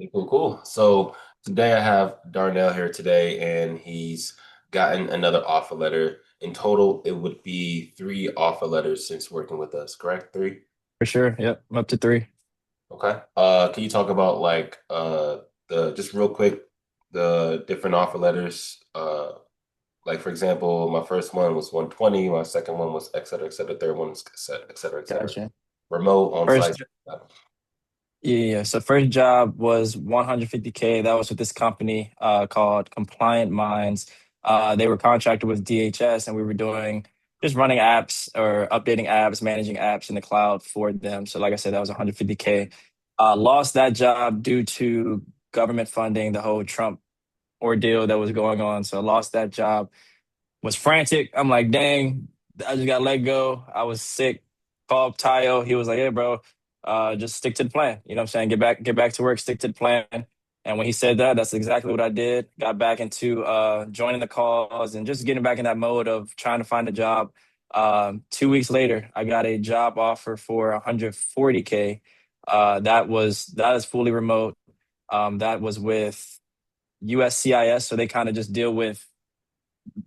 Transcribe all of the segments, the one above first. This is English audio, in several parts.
Cool, cool. So today I have Darnell here today, and he's gotten another offer letter. In total, it would be three offer letters since working with us, correct? Three? For sure. Yep. I'm up to three. Okay. Can you talk about the just real quick the different offer letters? Like for example, my first one was 120, my second one was et cetera, et cetera, third one was et cetera, et cetera. Gotcha. Remote, on-site. First, yeah. So first job was 150K. That was with this company called Compliant Minds. They were contracted with DHS, and we were doing just running apps or updating apps, managing apps in the cloud for them. So like I said, that was 150K. Lost that job due to government funding, the whole Trump ordeal that was going on. So I lost that job. Was frantic. I'm like, dang, I just got let go. I was sick. Called Tayo. He was like, hey, bro, just stick to the plan. You know what I'm saying? Get back to work, stick to the plan. And when he said that, that's exactly what I did. Got back into joining the calls and just getting back in that mode of trying to find a job. 2 weeks later, I got a job offer for 140K. That is fully remote. That was with USCIS, so they kind of just deal with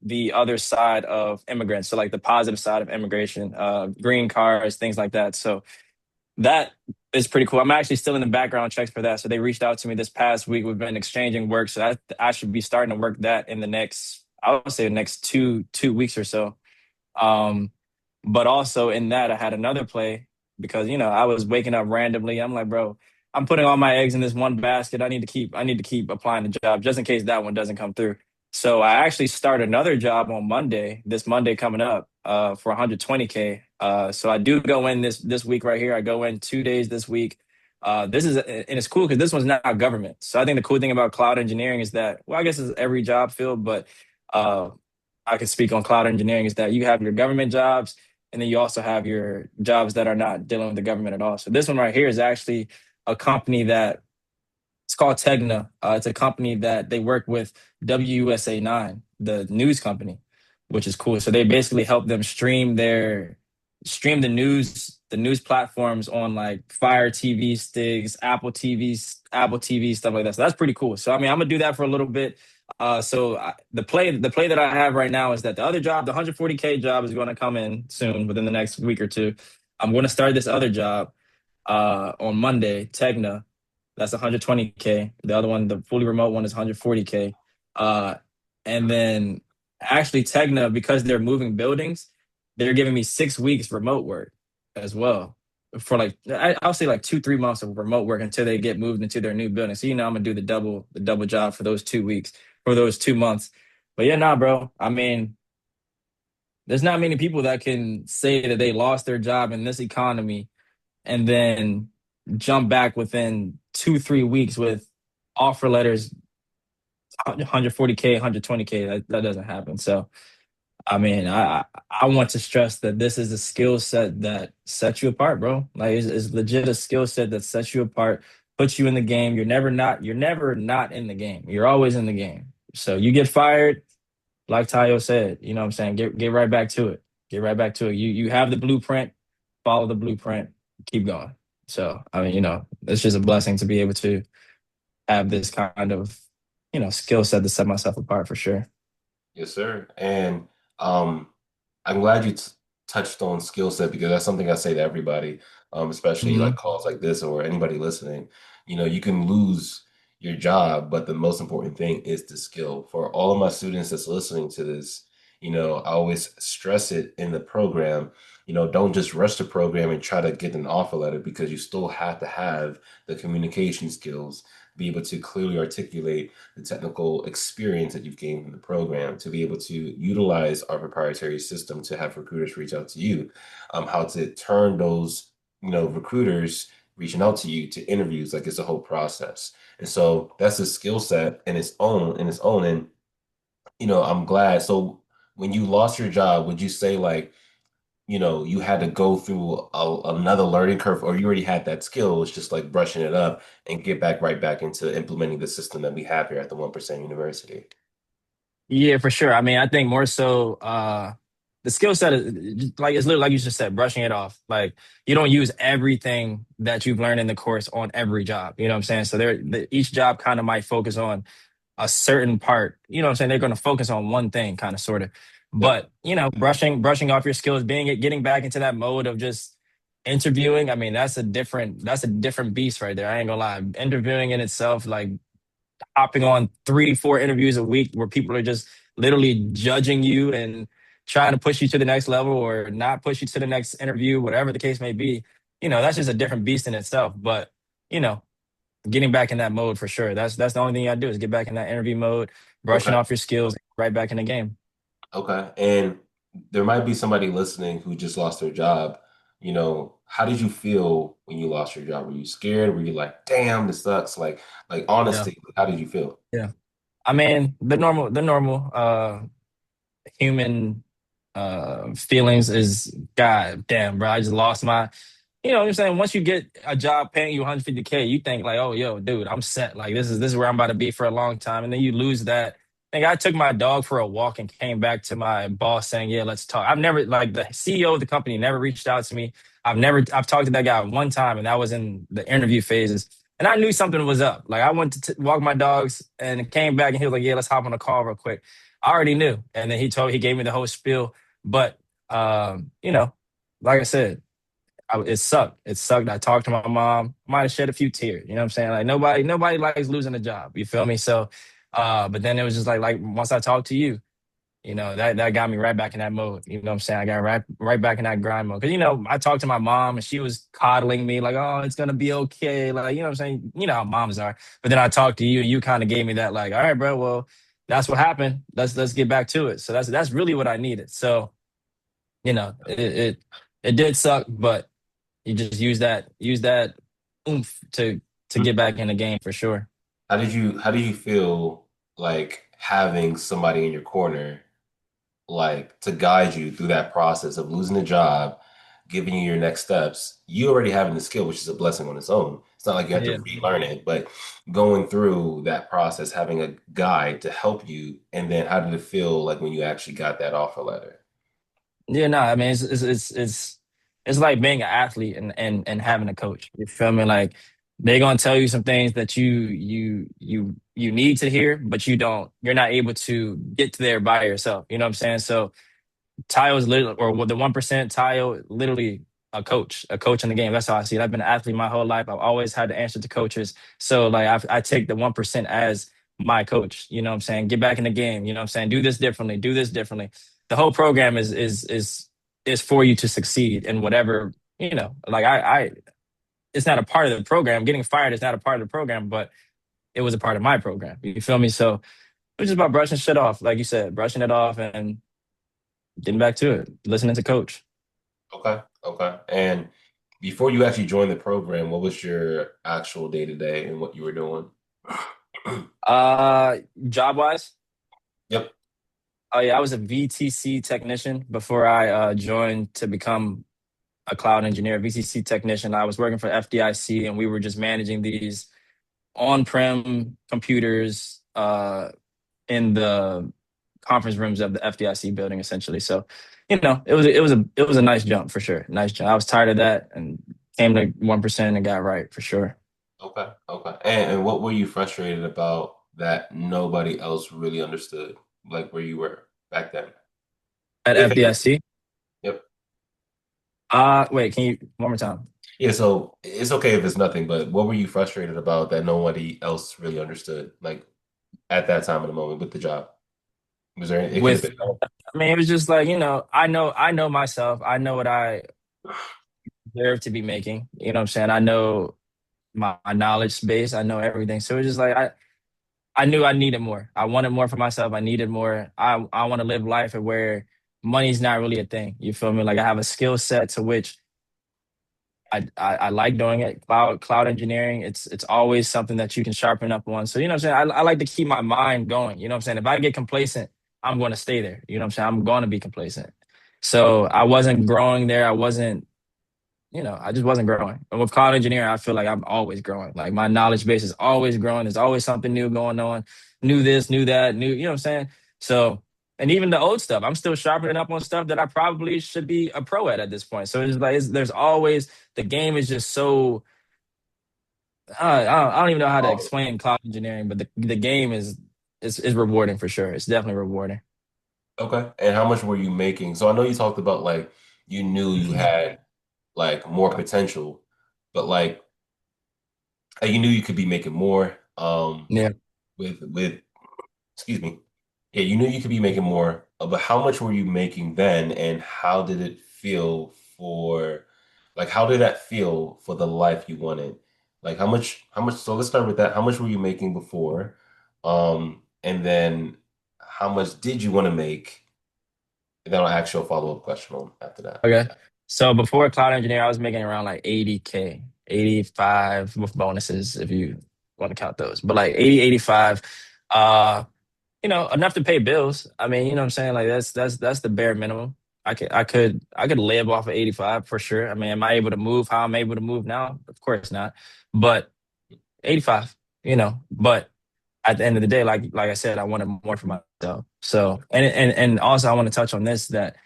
the other side of immigrants. So like the positive side of immigration, green cards, things like that. So that is pretty cool. I'm actually still in the background checks for that. So they reached out to me this past week. We've been exchanging work. So I should be starting to work that in the next, I would say the next two weeks or so. Um, but also in that I had another play because I was waking up randomly. I'm like, bro, I'm putting all my eggs in this one basket. I need to keep applying the job just in case that one doesn't come through. So I actually start another job on Monday, this Monday coming up, for 120K. So I do go in this week right here. I go in 2 days this week. This is and it's cool because this one's not government. So I think the cool thing about cloud engineering is that, well, I guess it's every job field, but uh, I can speak on cloud engineering is that you have your government jobs and then you also have your jobs that are not dealing with the government at all. So this one right here is actually a company that it's called Tegna. It's a company that they work with WUSA 9, the news company, which is cool. So they basically help them stream the news platforms on like Fire TV sticks, Apple TV, stuff like that. So that's pretty cool. So I mean, I'm gonna do that for a little bit. The play that I have right now is that the other job, the 140K job, is going to come in soon within the next week or two. I'm going to start this other job on Monday, Tegna. That's 120K. The other one, the fully remote one, is 140K. Uh, and then actually Tegna, because they're moving buildings, they're giving me 6 weeks remote work as well for like I'll say like 2-3 months of remote work until they get moved into their new building. So I'm gonna do the double job for those 2 weeks for those 2 months. But yeah, nah, bro. I mean, there's not many people that can say that they lost their job in this economy and then jump back within 2-3 weeks with offer letters 140K, 120K. That doesn't happen. So I mean, I want to stress that this is a skill set that sets you apart, bro. Like it's legit a skill set that sets you apart, puts you in the game. You're never not in the game. You're always in the game. So you get fired, like Tayo said, you know what I'm saying? Get right back to it. Get right back to it. You have the blueprint, follow the blueprint, keep going. So I mean, it's just a blessing to be able to have this kind of, skill set to set myself apart for sure. Yes, sir. And um, I'm glad you t touched on skill set because that's something I say to everybody, especially like Mhm. calls like this or anybody listening. You can lose your job, but the most important thing is the skill. For all of my students that's listening to this, I always stress it in the program. Don't just rush the program and try to get an offer letter because you still have to have the communication skills, be able to clearly articulate the technical experience that you've gained from the program to be able to utilize our proprietary system to have recruiters reach out to you, how to turn those, recruiters reaching out to you to interviews, like it's a whole process. And so that's a skill set in its own. And, I'm glad. So when you lost your job, would you say like, you had to go through another learning curve, or you already had that skill, it's just like brushing it up and get back right back into implementing the system that we have here at the 1% University. Yeah, for sure. I mean, I think more so. the skill set is like it's literally like you just said, brushing it off. Like you don't use everything that you've learned in the course on every job. You know what I'm saying? So each job kind of might focus on a certain part. You know what I'm saying? They're going to focus on one thing, kind of, sort of. Yep. But brushing off your skills, getting back into that mode of just interviewing. I mean, that's a different beast right there. I ain't gonna lie. Interviewing in itself, like hopping on 3, 4 interviews a week where people are just literally judging you and trying to push you to the next level or not push you to the next interview, whatever the case may be. That's just a different beast in itself. But you know, getting back in that mode for sure. That's the only thing you gotta do is get back in that interview mode, brushing Okay. off your skills, right back in the game. Okay. And there might be somebody listening who just lost their job. How did you feel when you lost your job? Were you scared? Were you like, damn, this sucks? Like Yeah. honesty, how did you feel? Yeah. I mean, the normal human feelings is god damn, bro. I just lost my what I'm saying? Once you get a job paying you 150K, you think like, oh yo, dude, I'm set. Like this is where I'm about to be for a long time. And then you lose that. I took my dog for a walk and came back to my boss saying, yeah, let's talk. I've never like the CEO of the company never reached out to me. I've talked to that guy one time and that was in the interview phases. And I knew something was up. Like I went to walk my dogs and came back and he was like, yeah, let's hop on a call real quick. I already knew. And then he gave me the whole spiel. But like I said, it sucked. It sucked. I talked to my mom. Might have shed a few tears. You know what I'm saying? Like nobody likes losing a job. You feel me? So, but then it was just like once I talked to you, that got me right back in that mode. You know what I'm saying? I got right back in that grind mode. Because I talked to my mom and she was coddling me like, oh, it's gonna be okay. Like, you know what I'm saying? You know how moms are. But then I talked to you and you kind of gave me that like, all right, bro, well, that's what happened. Let's get back to it. So that's really what I needed. So, it did suck, but you just use that oomph to get back in the game for sure. How do you feel like having somebody in your corner like to guide you through that process of losing a job, giving you your next steps? You already having the skill, which is a blessing on its own. It's not like you have to Yeah. relearn it, but going through that process, having a guide to help you, and then how did it feel like when you actually got that offer letter? Yeah, no, I mean it's like being an athlete and having a coach. You feel me? Like they're gonna tell you some things that you need to hear, but you're not able to get to there by yourself. You know what I'm saying? So Tayo is literally, or the 1%, Tayo literally a coach in the game. That's how I see it. I've been an athlete my whole life. I've always had to answer to coaches. So like I take the 1% as my coach. You know what I'm saying? Get back in the game. You know what I'm saying? Do this differently. Do this differently. The whole program is for you to succeed in whatever. Like it's not a part of the program. Getting fired is not a part of the program, but it was a part of my program. You feel me? So it was just about brushing shit off, like you said, brushing it off and getting back to it, listening to coach. Okay, okay. And before you actually joined the program, what was your actual day to day and what you were doing? Job wise, Yep. oh yeah, I was a VTC technician before I joined to become a cloud engineer. VTC technician. I was working for FDIC, and we were just managing these on-prem computers in the conference rooms of the FDIC building, essentially. So, it was a nice jump for sure. Nice jump. I was tired of that and came to 1% and got right for sure Okay, okay. And what were you frustrated about that nobody else really understood, like where you were back then? at If anything. FDIC. Yep. Wait, can you one more time? Yeah, so it's okay if it's nothing, but what were you frustrated about that nobody else really understood, like at that time in the moment with the job? Was there it could have With been I mean, it was just like, I know myself. I know what I deserve to be making. You know what I'm saying? I know my knowledge base. I know everything. So it's just like I knew I needed more. I wanted more for myself. I needed more. I want to live life where money's not really a thing. You feel me? Like I have a skill set to which I like doing it. Cloud engineering. It's always something that you can sharpen up on. So you know what I'm saying? I like to keep my mind going. You know what I'm saying? If I get complacent, I'm going to stay there. You know what I'm saying? I'm going to be complacent. So I wasn't growing there. I just wasn't growing. And with cloud engineering, I feel like I'm always growing. Like my knowledge base is always growing. There's always something new going on. New this, new that, new, you know what I'm saying? So And even the old stuff, I'm still sharpening up on stuff that I probably should be a pro at this point. So it's like there's always the game is just so I don't even know how to Um, explain cloud engineering, but the game is rewarding for sure. It's definitely rewarding. okay. And how much were you making? So I know you talked about like you knew you had like more potential, but like you knew you could be making more. Yeah. With excuse me. Yeah, you knew you could be making more, but how much were you making then, and how did it feel for, like, how did that feel for the life you wanted? Like, so let's start with that. How much were you making before? And then how much did you want to make? And then I'll ask you a follow-up question on after that. Okay. So before cloud engineer, I was making around like 80K, 85 with bonuses if you want to count those. But like 80, 85, enough to pay bills. I mean, you know what I'm saying? Like that's the bare minimum. I could live off of 85 for sure. I mean, am I able to move how I'm able to move now? Of course not. But 85, but at the end of the day, like I said, I wanted more for myself. So and also I want to touch on this that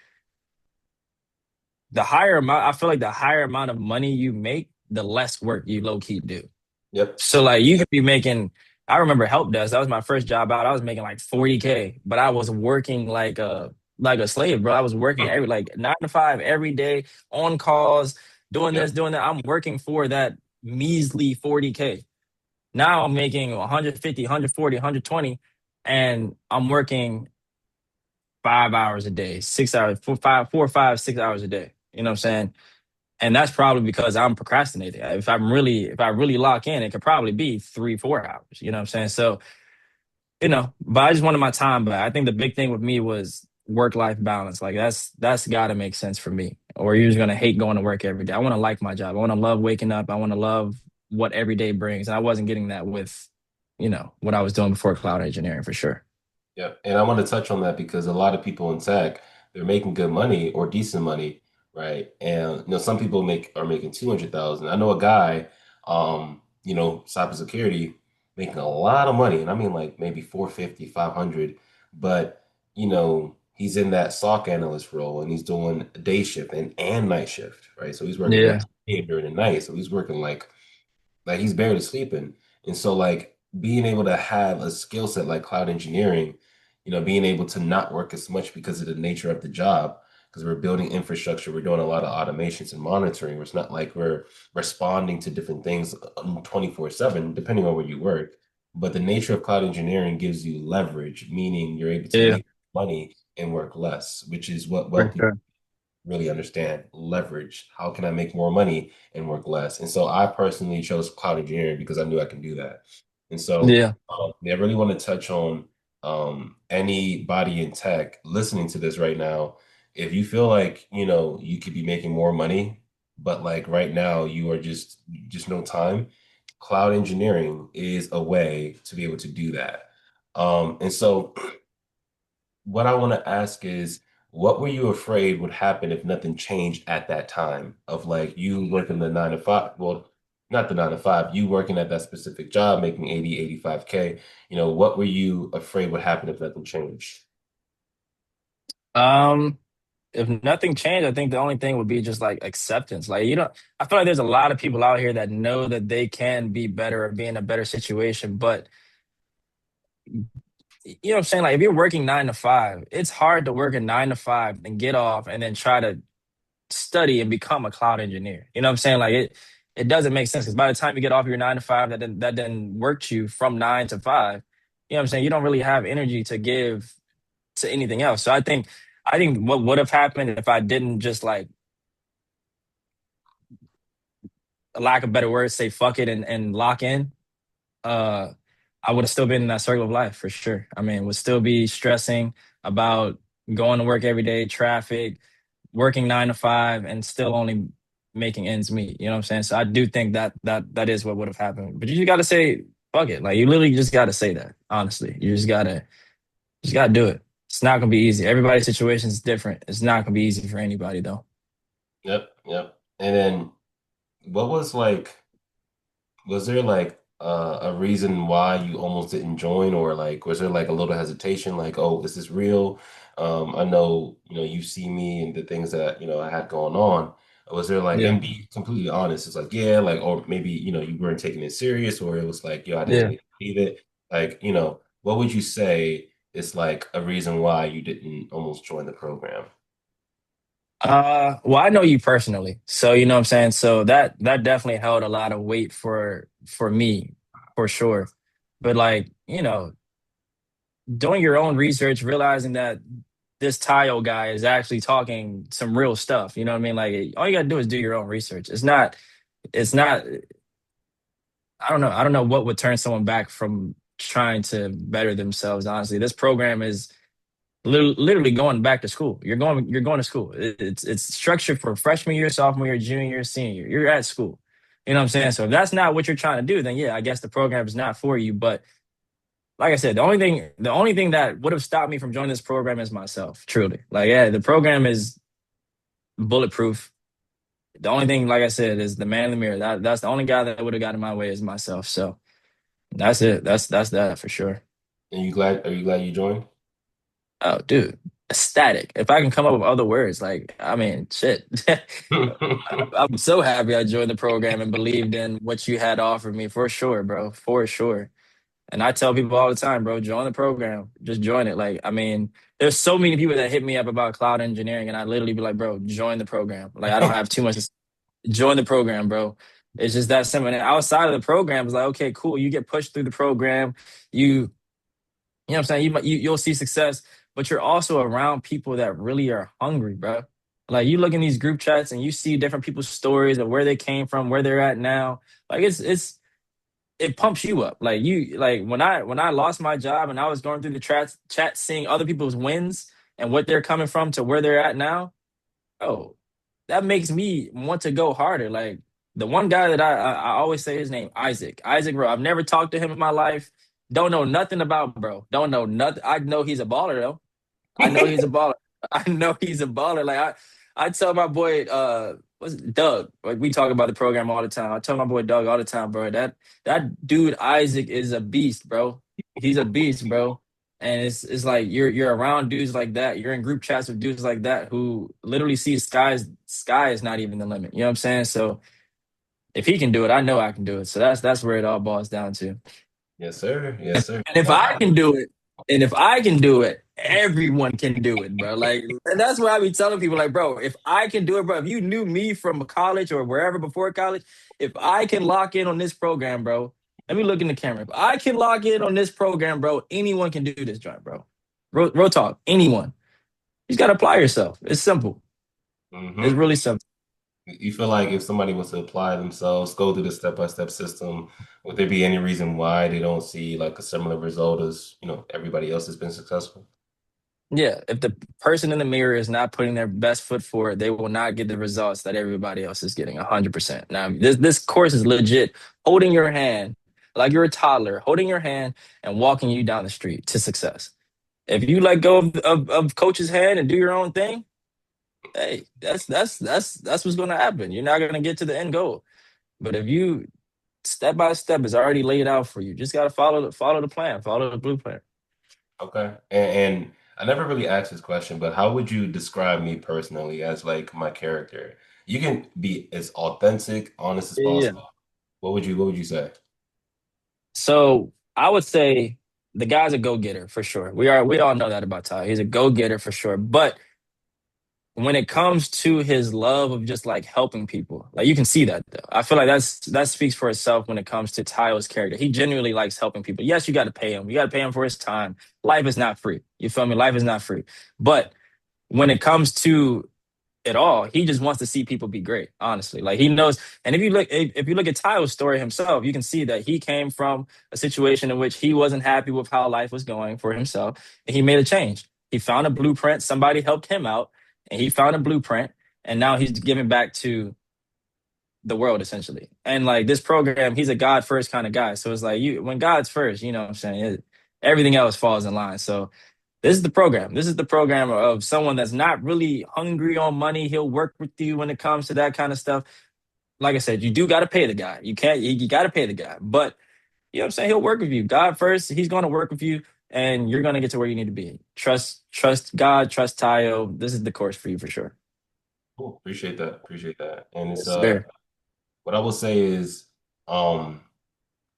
the higher amount, I feel like the higher amount of money you make, the less work you low key do. Yep. So like you could be making, I remember help desk. That was my first job out. I was making like 40K, but I was working like a slave, bro. I was working every like 9 to 5 every day on calls, doing this, Yep. doing that. I'm working for that measly 40K. Now I'm making 150, 140, 120, and I'm working 5 hours a day, 6 hours, 4, 5, 4, 5, 6 hours a day. You know what I'm saying? And that's probably because I'm procrastinating. If I really lock in, it could probably be 3, 4 hours. You know what I'm saying? So, but I just wanted my time back. I think the big thing with me was work-life balance. Like that's gotta make sense for me. Or you're just gonna hate going to work every day. I wanna like my job. I wanna love waking up. I wanna love what every day brings. And I wasn't getting that with, what I was doing before cloud engineering for sure. Yeah, and I want to touch on that because a lot of people in tech, they're making good money or decent money, right? And some people are making 200,000. I know a guy, cybersecurity, making a lot of money, and I mean like maybe 450, 500, but he's in that SOC analyst role and he's doing day shift and night shift, right? So he's working Yeah. during the day and during the night. So he's working like he's barely sleeping. And so like being able to have a skill set like cloud engineering, being able to not work as much because of the nature of the job, because we're building infrastructure, we're doing a lot of automations and monitoring. It's not like we're responding to different things 24/7, depending on where you work. But the nature of cloud engineering gives you leverage, meaning you're able to Yeah, make money and work less, which is what for wealthy sure. really understand leverage. How can I make more money and work less? And so I personally chose cloud engineering because I knew I can do that. And so Yeah. I really want to touch on anybody in tech listening to this right now. If you feel like, you could be making more money, but like right now you are just no time, cloud engineering is a way to be able to do that. And so what I want to ask is, what were you afraid would happen if nothing changed at that time of like you working the 9 to 5? Well, not the 9 to 5, you working at that specific job, making 80, 85K. What were you afraid would happen if nothing changed? Um, if nothing changed, I think the only thing would be just like acceptance. Like, I feel like there's a lot of people out here that know that they can be better or be in a better situation. But you know what I'm saying? Like, if you're working 9 to 5, it's hard to work a 9 to 5 and get off and then try to study and become a cloud engineer. You know what I'm saying? Like, it doesn't make sense because by the time you get off your 9 to 5, that then worked you from 9 to 5. You know what I'm saying? You don't really have energy to give to anything else. So I think what would have happened if I didn't just like a lack of better words, say fuck it and lock in, uh, I would have still been in that circle of life for sure. I mean, would still be stressing about going to work every day, traffic, working 9 to 5, and still only making ends meet. You know what I'm saying? So I do think that is what would have happened. But you just gotta say fuck it. Like you literally just gotta say that. Honestly, you just gotta do it. It's not gonna be easy. Everybody's situation is different. It's not gonna be easy for anybody though. Yep, yep. And then what was like, was there like a reason why you almost didn't join, or like was there like a little hesitation, like, oh, is this real? I know, you see me and the things that, I had going on. Was there like, Yeah. and be completely honest, it's like, yeah, like, or maybe, you weren't taking it serious, or it was like, yo, I didn't Yeah. really believe it. Like, what would you say is like a reason why you didn't almost join the program? Well, I know you personally, so you know what I'm saying. So that definitely held a lot of weight for me, for sure. But like, doing your own research, realizing that this tile guy is actually talking some real stuff. You know what I mean? Like, all you gotta do is do your own research. It's not. I don't know what would turn someone back from trying to better themselves. Honestly, this program is literally going back to school. You're going to school. It's structured for freshman year, sophomore year, junior year, senior year. You're at school. You know what I'm saying? So if that's not what you're trying to do, then yeah, I guess the program is not for you. But like I said, the only thing that would have stopped me from joining this program is myself. Truly, like yeah, the program is bulletproof. The only thing, like I said, is the man in the mirror. That's the only guy that would have got in my way is myself. So that's it. That's that for sure. And you glad? Are you glad you joined? Oh, dude, ecstatic. If I can come up with other words, like, I mean, shit. I'm so happy I joined the program and believed in what you had offered me for sure, bro. For sure. And I tell people all the time, bro, join the program. Just join it. Like, I mean, there's so many people that hit me up about cloud engineering, and I literally be like, bro, join the program. Like, I don't have too much to join the program, bro. It's just that simple. And outside of the program, it's like, okay, cool. You get pushed through the program. You know what I'm saying? You'll see success, but you're also around people that really are hungry, bro. Like you look in these group chats and you see different people's stories of where they came from, where they're at now. Like it pumps you up. Like when I lost my job and I was going through the chat seeing other people's wins and what they're coming from to where they're at now, oh, that makes me want to go harder. Like the one guy that I always say his name, Isaac. Isaac, bro. I've never talked to him in my life. Don't know nothing about bro. Don't know nothing. I know he's a baller though. I know he's a baller. I know he's a baller. Like I tell my boy, what's it, Doug. Like we talk about the program all the time. I tell my boy Doug all the time, bro. That dude Isaac is a beast, bro. He's a beast, bro. And it's like you're around dudes like that. You're in group chats with dudes like that who literally see sky is not even the limit. You know what I'm saying? So if he can do it, I know I can do it. So that's where it all boils down to. Yes, sir. Yes, sir. And if I can do it, and if I can do it, everyone can do it, bro. Like, and that's why I be telling people, like, bro, if I can do it, bro, if you knew me from college or wherever before college, if I can lock in on this program, bro, let me look in the camera. If I can lock in on this program, bro, anyone can do this joint, bro. Real talk, anyone. You just gotta apply yourself. It's simple. It's Hmm. really simple. You feel like if somebody was to apply themselves, go through the step-by-step system, would there be any reason why they don't see like a similar result as, everybody else has been successful? Yeah, if the person in the mirror is not putting their best foot forward, they will not get the results that everybody else is getting 100%. Now, this course is legit holding your hand like you're a toddler, holding your hand and walking you down the street to success. If you let go of coach's hand and do your own thing, hey, that's what's going to happen. You're not going to get to the end goal. But if you step by step is already laid out for you, just got to follow the plan, follow the blueprint. Okay. And I never really asked this question, but how would you describe me personally as like my character? You can be as authentic, honest as Yeah. possible. What would you say? So I would say the guy's a go-getter for sure. We all know that about Ty. He's a go-getter for sure. But when it comes to his love of just like helping people, like you can see that though. I feel like that speaks for itself when it comes to Tyler's character. He genuinely likes helping people. Yes, you got to pay him. You got to pay him for his time. Life is not free. You feel me? Life is not free. But when it comes to at all. He just wants to see people be great, honestly. Like he knows. And if you look at Tyler's story himself, you can see that he came from a situation in which he wasn't happy with how life was going for himself, and he made a change. He found a blueprint. Somebody helped him out, and he found a blueprint, and now he's giving back to the world essentially. And like this program, he's a God first kind of guy. So it's like you when God's first, you know what I'm saying? Everything else falls in line. So this is the program. This is the program of someone that's not really hungry on money. He'll work with you when it comes to that kind of stuff. Like I said, you do got to pay the guy. You can't. You got to pay the guy. But you know what I'm saying? He'll work with you. God first, he's going to work with you and you're going to get to where you need to be. Trust God, trust Tayo. This is the course for you for sure. Cool. Appreciate that. Appreciate that. And it's Yes, sir. what I will say is um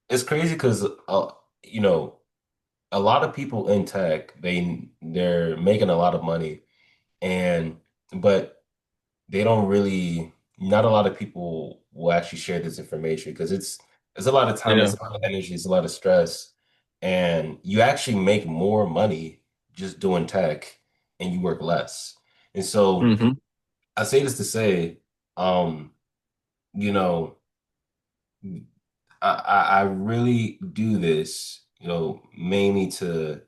it's crazy because you know, a lot of people in tech, they're making a lot of money and but they don't really, not a lot of people will actually share this information because it's a lot of time, Yeah. it's a lot of energy, it's a lot of stress, and you actually make more money just doing tech and you work less. And so Hmm. I say this to say, um, you know, I really do this, mainly to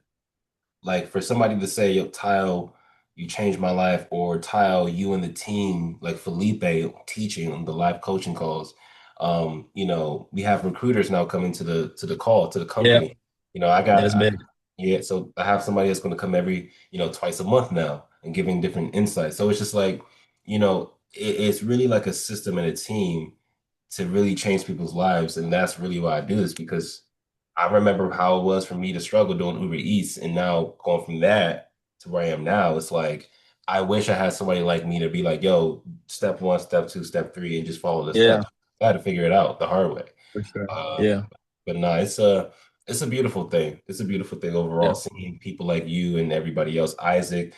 like for somebody to say, yo, Tile, you changed my life, or Tile, you and the team, like Felipe teaching on the live coaching calls. We have recruiters now coming to the call, to the Yeah. company. I got That's big. yeah, so I have somebody that's going to come every, twice a month now and giving different insights. So it's just like, it's really like a system and a team to really change people's lives. And that's really why I do this because I remember how it was for me to struggle doing Uber Eats. And now going from that to where I am now, it's like, I wish I had somebody like me to be like, yo, step one, step two, step three, and just follow the Yeah, steps. I had to figure it out the hard way. for sure. Uh, Yeah. but no, it's a beautiful thing. It's a beautiful thing overall, Yeah. seeing people like you and everybody else. Isaac,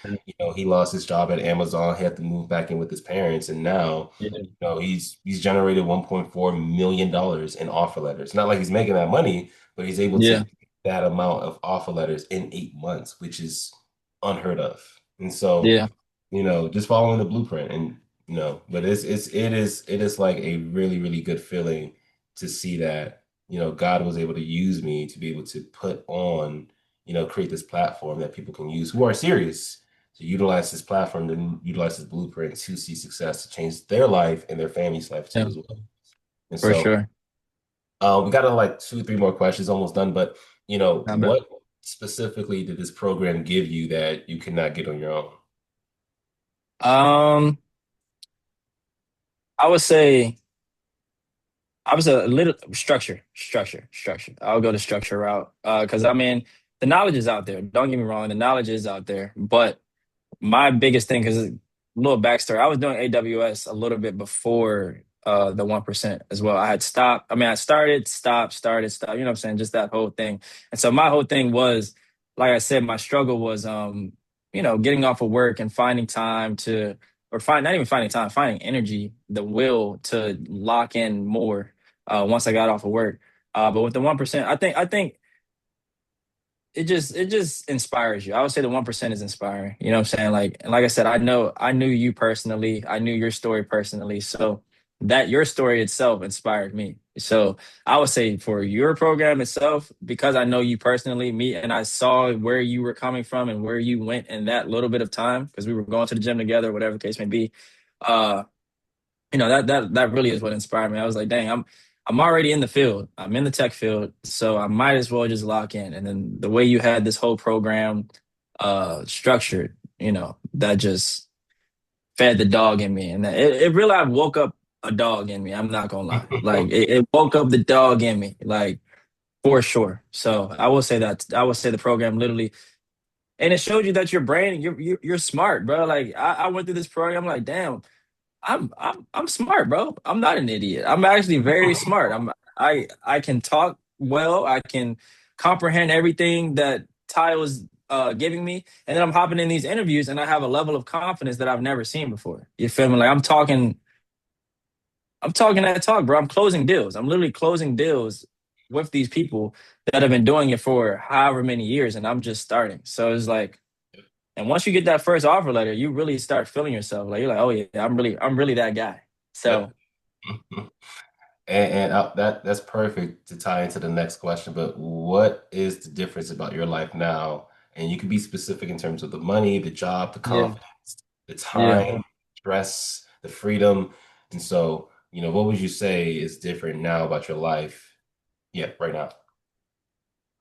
he lost his job at Amazon. He had to move back in with his parents, and now, Yeah. he's generated $1.4 million in offer letters. Not like he's making that money, but he's able to Yeah. get that amount of offer letters in 8 months, which is unheard of. And so, Yeah. just following the blueprint, and but it is like a really, really good feeling to see that God was able to use me to be able to put on, create this platform that people can use who are serious to utilize this platform, to utilize this blueprint to see success, to change their life and their family's life too Yeah. as well. And For so sure. we got like two, three more questions, almost done. But Not bad. what specifically did this program give you that you could not get on your own? Um, I would say I was a little structure. I'll go the structure route. Because I mean, the knowledge is out there. Don't get me wrong, the knowledge is out there. But my biggest thing, because a little backstory, I was doing AWS a little bit before the 1% as well. I had stopped. I mean, I started, stopped, started, stopped. You know what I'm saying? Just that whole thing. And so my whole thing was, like I said, my struggle was, getting off of work and finding time to, or find not even finding time, finding energy, the will to lock in more once I got off of work. But with the 1%, I think it just inspires you. I would say the 1% is inspiring. You know what I'm saying? Like, and like I said, I knew you personally. I knew your story personally. So that your story itself inspired me. So I would say for your program itself, because I know you personally, me, and I saw where you were coming from and where you went in that little bit of time, because we were going to the gym together, whatever the case may be. Uh, that really is what inspired me. I was like, dang, I'm already in the field. I'm in the tech field, so I might as well just lock in. And then the way you had this whole program structured, that just fed the dog in me. And it really woke up a dog in me. I'm not gonna lie. Like it woke up the dog in me, like for sure. So I will say that I will say the program literally, and it showed you that your brain, you're smart, bro. Like I went through this program, like, damn, I'm smart, bro. I'm not an idiot. I'm actually very smart. I can talk well. I can comprehend everything that Ty was giving me, and then I'm hopping in these interviews, and I have a level of confidence that I've never seen before. You feel me? Like I'm talking that talk, bro. I'm closing deals. I'm literally closing deals with these people that have been doing it for however many years, and I'm just starting. So it's like, and once you get that first offer letter, you really start feeling yourself. Like you're like, oh yeah, I'm really that guy. Yep. So And that's perfect to tie into the next question. But what is the difference about your life now? And you can be specific in terms of the money, the job, the yeah, confidence, the yeah. time, stress, the freedom. And so, what would you say is different now about your life? Yeah, right now.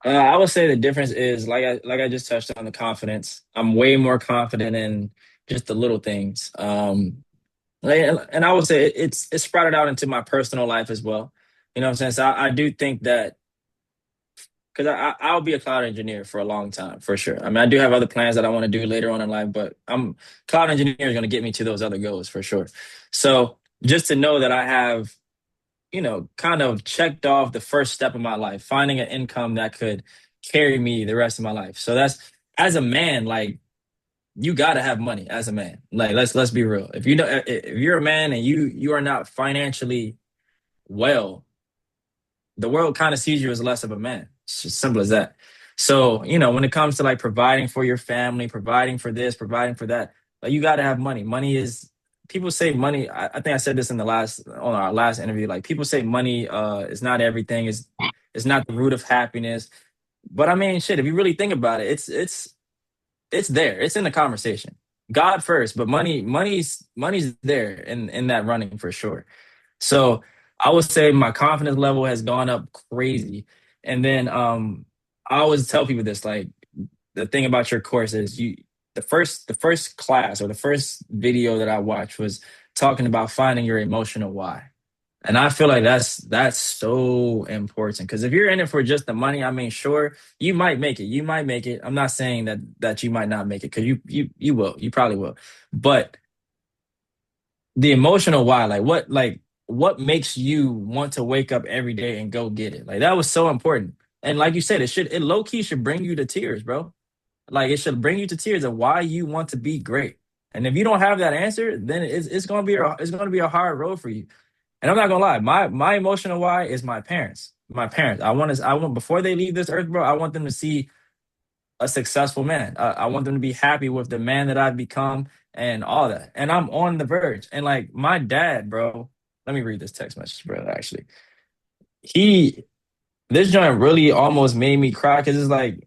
I would say the difference is like I just touched on the confidence. I'm way more confident in just the little things. And I would say it's sprouted out into my personal life as well. You know what I'm saying? So I do think that because I'll be a cloud engineer for a long time for sure. I mean, I do have other plans that I want to do later on in life, but I'm cloud engineer is going to get me to those other goals for sure. So just to know that I have, kind of checked off the first step of my life, finding an income that could carry me the rest of my life. So that's as a man, like you got to have money as a man. Like let's be real. If you know if you're a man and you are not financially well, the world kind of sees you as less of a man. It's just simple as that. So, when it comes to like providing for your family, providing for this, providing for that, like you got to have money. Money is, people say money. I think I said this on our last interview. Like people say money is not everything, is not the root of happiness. But I mean, shit, if you really think about it, it's there. It's in the conversation. God first, but money's there in that running for sure. So I would say my confidence level has gone up crazy. And then I always tell people this, like the thing about your course is the first class or the first video that I watched was talking about finding your emotional why. And I feel like that's so important because if you're in it for just the money, I mean, sure, you might make it. You might make it. I'm not saying that you might not make it because you will. You probably will. But the emotional why, like what makes you want to wake up every day and go get it? Like that was so important. And like you said, it low key should bring you to tears, bro. Like it should bring you to tears of why you want to be great. And if you don't have that answer, then it's gonna be a hard road for you. And I'm not gonna lie, my emotional why is my parents. My parents. I want before they leave this earth, bro. I want them to see a successful man. I want them to be happy with the man that I've become and all that. And I'm on the verge. And like my dad, bro. Let me read this text message, bro. Actually, he this joint really almost made me cry because it's like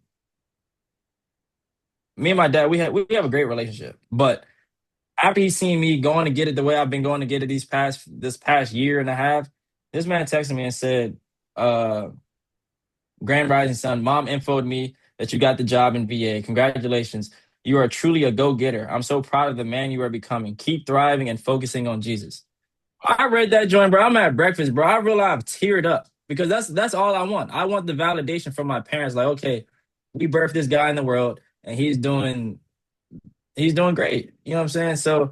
me and my dad. We have a great relationship, but after he seen me going to get it the way I've been going to get it this past year and a half, this man texted me and said, uh, Grand Rising Sun, mom infoed me that you got the job in VA. Congratulations. You are truly a go-getter. I'm so proud of the man you are becoming. Keep thriving and focusing on Jesus. I read that joint, bro. I'm at breakfast, bro. I realized I've teared up because that's all I want. I want the validation from my parents. Like, okay, we birthed this guy in the world and he's doing great. You know what I'm saying? So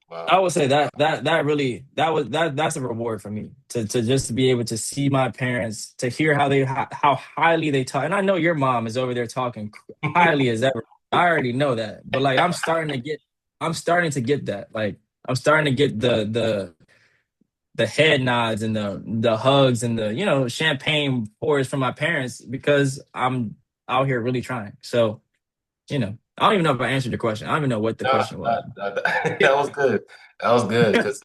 I Wow. would say that really that's a reward for me to just be able to see my parents, to hear how highly they talk. And I know your mom is over there talking highly as ever. I already know that. But like I'm starting to get that. Like I'm starting to get the head nods and the hugs and the champagne pours from my parents because I'm out here really trying. So, I don't even know if I answered your question. I don't even know what the Nah, question was. that was good. That was good because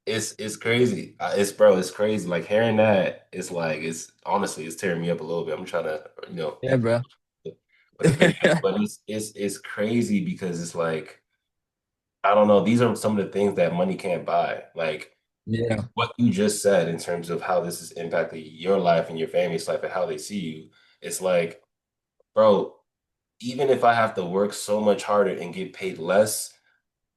it's crazy. It's crazy. Like hearing that, it's like it's honestly it's tearing me up a little bit. I'm trying to Yeah, bro. with the video, but it's crazy because it's like I don't know. These are some of the things that money can't buy. Like Yeah. what you just said in terms of how this has impacted your life and your family's life and how they see you. It's like, bro, even if I have to work so much harder and get paid less,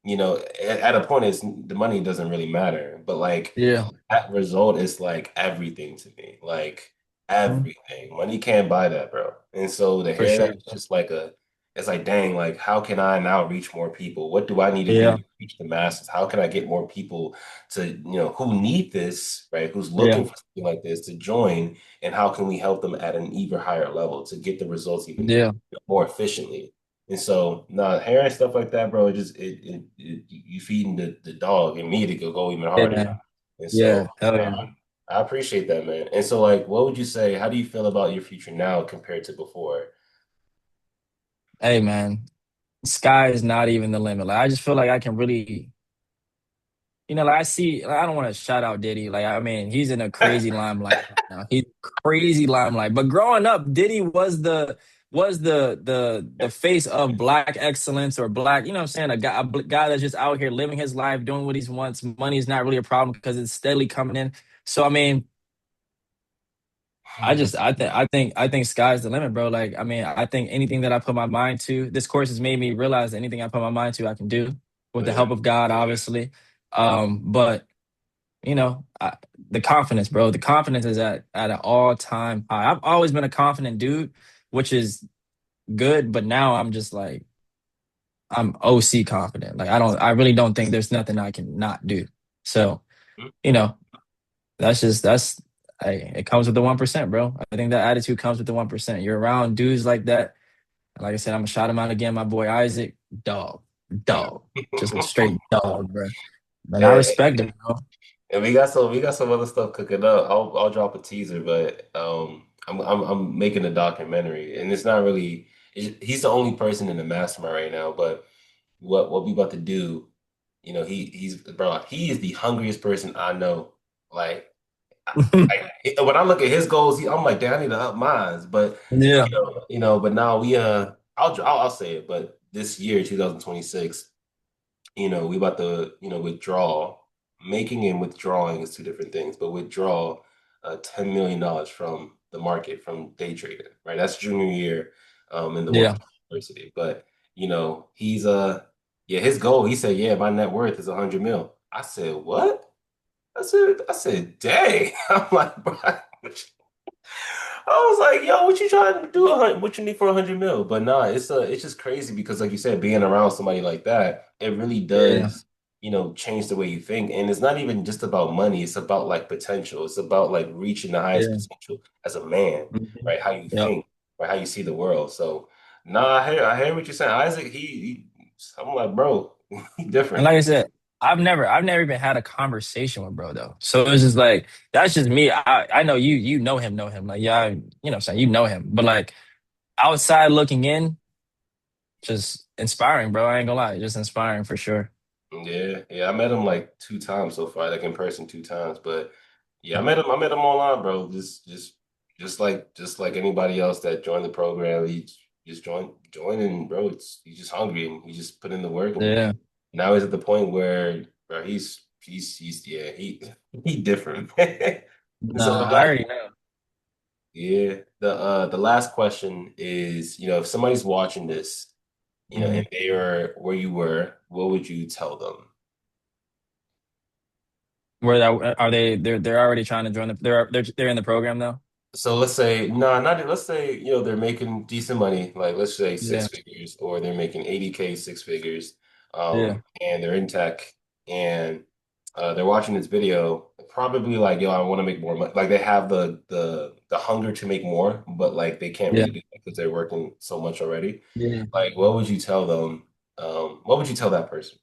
at a point, it's the money doesn't really matter. But like Yeah. that result is like everything to me. Like Mhm. everything. Money can't buy that, bro. And so to For hear that, sure. it's like, dang, like how can I now reach more people? What do I need to do Yeah. to reach the masses? How can I get more people to, who need this, right? Who's Yeah. looking for something like this to join? And how can we help them at an even higher level to get the results even Yeah. more efficiently? And so, nah, hearing stuff like that, bro, you feeding the dog and me to go even Hey, harder. man. And so, Yeah. Hell yeah. I appreciate that, man. And so, like, what would you say? How do you feel about your future now compared to before? Hey, man. Sky is not even the limit. Like, I just feel like I can really, like I see, like, I don't want to shout out Diddy. Like, I mean, he's in a crazy limelight right now. He's crazy limelight. But growing up, Diddy was the face of black excellence or black, you know what I'm saying? A guy that's just out here living his life, doing what he wants. Money is not really a problem because it's steadily coming in. So I mean, I think sky's the limit, bro. Like, I mean, I think anything that I put my mind to, this course has made me realize that anything I put my mind to, I can do with the help Yeah. of God, obviously. But the confidence, bro. The confidence is at an all time high. I've always been a confident dude, which is good, but now I'm just like I'm OC confident. Like I really don't think there's nothing I can not do. So, you know, it comes with the 1%, bro. I think that attitude comes with the 1%. You're around dudes like that. Like I said, I'm gonna shout him out again, my boy Isaac, dog, dog, just a straight dog, bro. And I And, respect him, bro. and we got some other stuff cooking up. I'll drop a teaser, but I'm making a documentary, and it's not really. He's the only person in the mastermind right now, but what we about to do, he's bro. He is the hungriest person I know. Like when I look at his goals, I'm like, damn, I need to up mine. But Yeah, but now I'll say it. But this year, 2026, we about to withdraw. Making and withdrawing is two different things. But withdraw $10 million from the market from day trading. Right, that's junior year in the yeah. 1% university. But he's yeah, his goal. He said, yeah, my net worth is 100 mil. I said, what? I said, dang. I'm like, bro, I was like, yo, what you trying to do? What you need for 100 mil? But nah, it's just crazy because, like you said, being around somebody like that, it really Yeah, does, change the way you think. And it's not even just about money. It's about like potential. It's about like reaching the highest yeah. potential as a man, Mhm. right? How you Yep. think, right? How you see the world. So, nah, I hear what you're saying, Isaac. I'm like, bro, he And different. like I said, I've never even had a conversation with bro though. So it's just like that's just me. I know you know him. Like yeah, what I'm saying, you know him. But like outside looking in, just inspiring, bro. I ain't gonna lie, just inspiring for sure. Yeah, yeah. I met him like two times so far, like in person two times. But yeah, I met him online, bro. Just like anybody else that joined the program, he just joining, bro. He's just hungry and he just put in the work, and Yeah. now he's at the point where, bro, he's yeah, he different, man. And so Nah, I already know. the last question is, if somebody's watching this, Mhm. and they are where you were, what would you tell them? Where that are they? They're already trying to join the. They're in the program though. So let's say, no, not let's say, they're making decent money, like let's say six Yeah. figures, or they're making 80K, six figures, Yeah. and they're in tech and they're watching this video, probably like, yo, I want to make more money. Like they have the hunger to make more, but like they can't Yeah. really do it because they're working so much already. Yeah. Like, what would you tell them? What would you tell that person?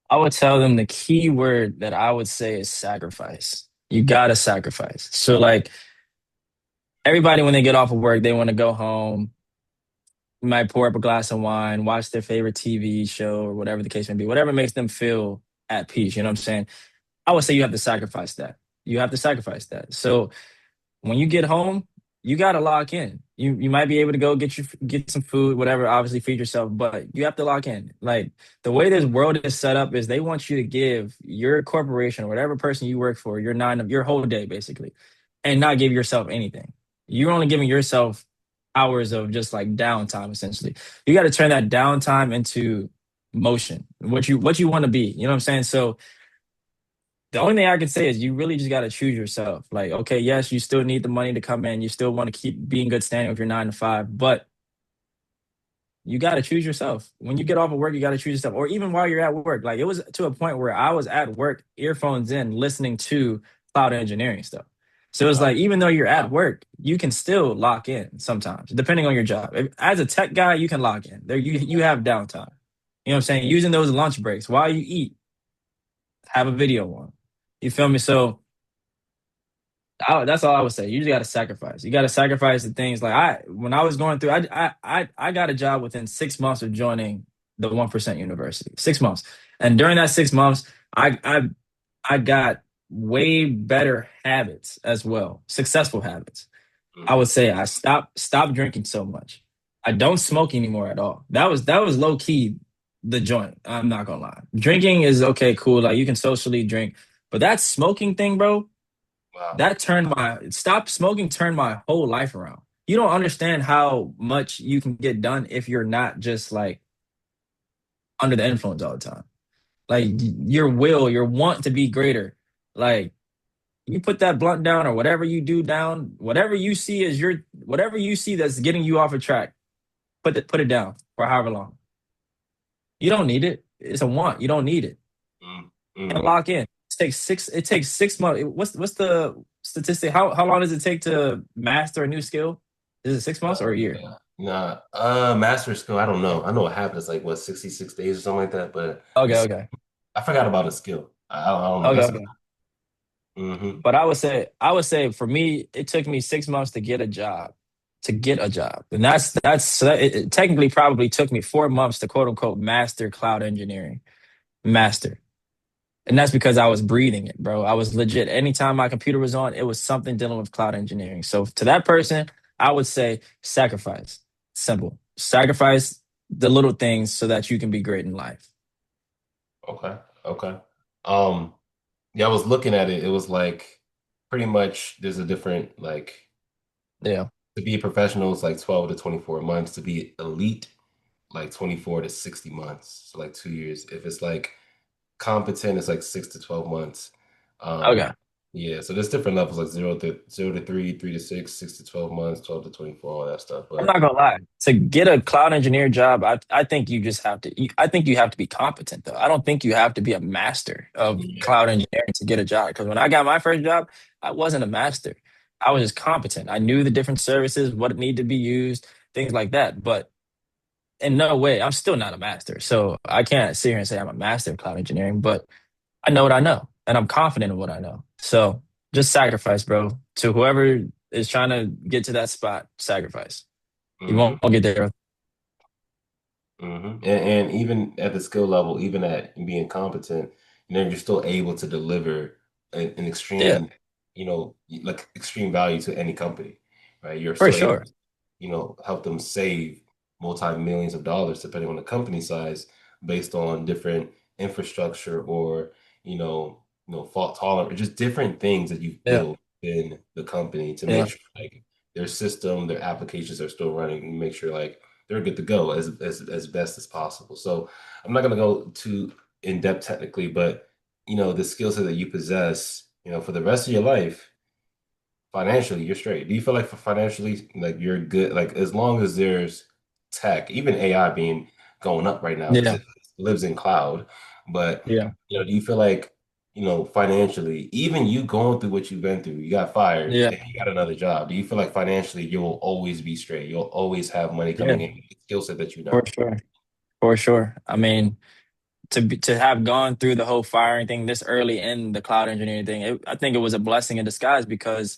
I would tell them the key word that I would say is sacrifice. You gotta sacrifice. So like everybody when they get off of work, they want to go home, might pour up a glass of wine, watch their favorite TV show or whatever the case may be, whatever makes them feel at peace. You know what I'm saying? I would say you have to sacrifice that. You have to sacrifice that. So when you get home, you got to lock in. You might be able to go get some food, whatever, obviously feed yourself, but you have to lock in. Like the way this world is set up is they want you to give your corporation or whatever person you work for your whole day basically and not give yourself anything. You're only giving yourself hours of just like downtime essentially. You got to turn that downtime into motion. What you want to be. You know what I'm saying? So the only thing I can say is you really just got to choose yourself. Like, okay, yes, you still need the money to come in. You still want to keep being good standing with your 9 to 5, but you got to choose yourself. When you get off of work, you got to choose yourself. Or even while you're at work, like it was to a point where I was at work, earphones in, listening to cloud engineering stuff. So it's Uh, like even though you're at work, you can still lock in sometimes, depending on your job. As a tech guy, you can lock in. There, you have downtime. You know what I'm saying? Using those lunch breaks while you eat, have a video on. You feel me? So that's all I would say. You just got to sacrifice. You got to sacrifice the things like when I was going through, I got a job within 6 months of joining the 1% University. 6 months, and during that 6 months, I got way better habits as well, successful habits. I mhm. would say I stopped drinking so much. I don't smoke anymore at all. That was low key the joint. I'm not gonna lie. Drinking is okay, cool. Like you can socially drink, but that smoking thing, bro, Wow. that turned my stop smoking turned my whole life around. You don't understand how much you can get done if you're not just like under the influence all the time. Like your will, your want to be greater. Like you put that blunt down or whatever you do down, whatever you see that's getting you off a track, put it down for however long. You don't need it. It's a want. You don't need it. Mm, And mm. lock in. It takes 6 months. What's the statistic? How long does it take to master a new skill? Is it 6 months or a year? Nah, master skill. I don't know. I know what happens like what 66 days or something like that, but Okay, it's okay. I forgot about a skill. I don't know. Okay, That's okay. mm-hmm. But I would say for me, it took me 6 months to get a job. To get a job. And that's so it technically probably took me 4 months to quote unquote master cloud engineering. Master. And that's because I was breathing it, bro. I was legit. Anytime my computer was on, it was something dealing with cloud engineering. So to that person, I would say sacrifice. Simple. Sacrifice the little things so that you can be great in life. Okay. Okay. Um, yeah, I was looking at it. It was like pretty much there's a different like Yeah. to be a professional is like 12 to 24 months. To be elite, like 24 to 60 months. So like 2 years. If it's like competent, it's like 6 to 12 months. Okay. Yeah, so there's different levels like zero to three, 3 to 6, 6 to 12 months, 12 to 24, all that stuff. I'm But not gonna lie. To get a cloud engineer job, I think you just have to. I think you have to be competent, though. I don't think you have to be a master of yeah. cloud engineering to get a job. Because when I got my first job, I wasn't a master. I was just competent. I knew the different services, what needed to be used, things like that. But in no way, I'm still not a master. So I can't sit here and say I'm a master of cloud engineering. But I know what I know, and I'm confident in what I know. So just sacrifice, bro. To whoever is trying to get to that spot, sacrifice. You won't hmm get there. and even at the skill level, even at being competent, you're still able to deliver an Yeah, extreme, like extreme value to any company, right? You're for still able sure. to, help them save multi-millions of dollars depending on the company size based on different infrastructure or, fault tolerance, just different things that you've Yeah, built in the company to make yeah, sure like their system, their applications are still running and make sure like they're good to go as best as possible. So I'm not gonna go too in depth technically, but the skill set that you possess, for the rest of your life, financially, you're straight. Do you feel like for financially, like you're good, like as long as there's tech, even AI being going up right now because yeah, it lives in cloud, but yeah, do you feel like financially, even you going through what you've been through, you got fired yeah, and you got another job. Do you feel like financially you'll always be straight? You'll always have money yeah, coming in, skill set that you for know. sure, for sure. I mean, to have gone through the whole firing thing this early in the cloud engineering thing, I think it was a blessing in disguise because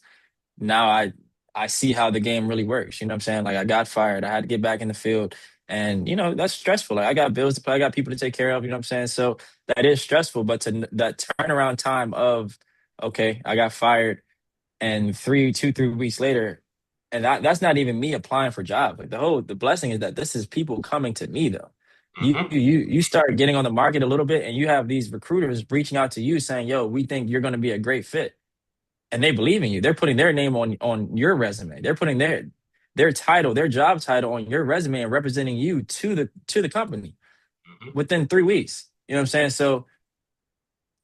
now I see how the game really works. You know what I'm saying? Like I got fired, I had to get back in the field, and that's stressful. Like I got bills to pay, I got people to take care of. You know what I'm saying? So that is stressful. But that turnaround time of okay, I got fired and 3 weeks later, and that's not even me applying for jobs. Like the blessing is that this is people coming to me though. You start getting on the market a little bit, and you have these recruiters reaching out to you saying, "Yo, we think you're going to be a great fit," and they believe in you. They're putting their name on your resume. They're putting their title, their job title on your resume and representing you to the company hmm within 3 weeks. You know what I'm saying? So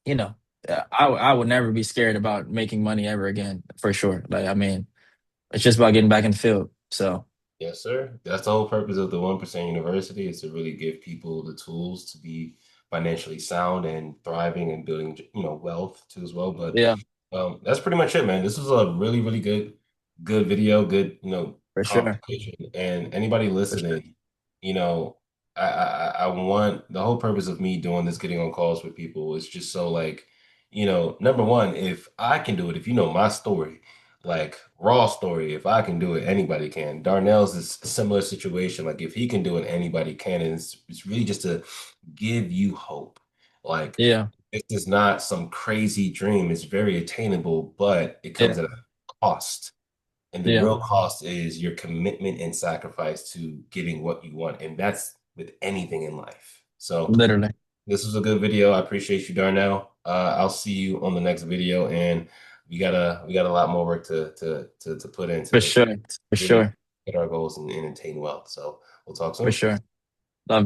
you know, I would never be scared about making money ever again for sure. Like I mean. It's just about getting back in the field. So Yes, sir. That's the whole purpose of the 1% University is to really give people the tools to be financially sound and thriving and building, wealth too as well. But yeah, that's pretty much it, man. This was a really, really good video, good, for sure. conversation. And anybody For sure. listening, you know, I want the whole purpose of me doing this, getting on calls with people is just so like, number one, if I can do it, if you know my story, like raw story, if I can do it, anybody can. Darnell's is a similar situation. Like if he can do it, anybody can. And it's really just to give you hope. Like Yeah. this is not some crazy dream. It's very attainable, but it comes Yeah. at a cost. And the Yeah. real cost is your commitment and sacrifice to getting what you want. And that's with anything in life. So Literally. this was a good video. I appreciate you, Darnell. I'll see you on the next video, and we got a lot more work to put For into sure. For really sure. get our goals and attain wealth. So we'll talk For soon. sure.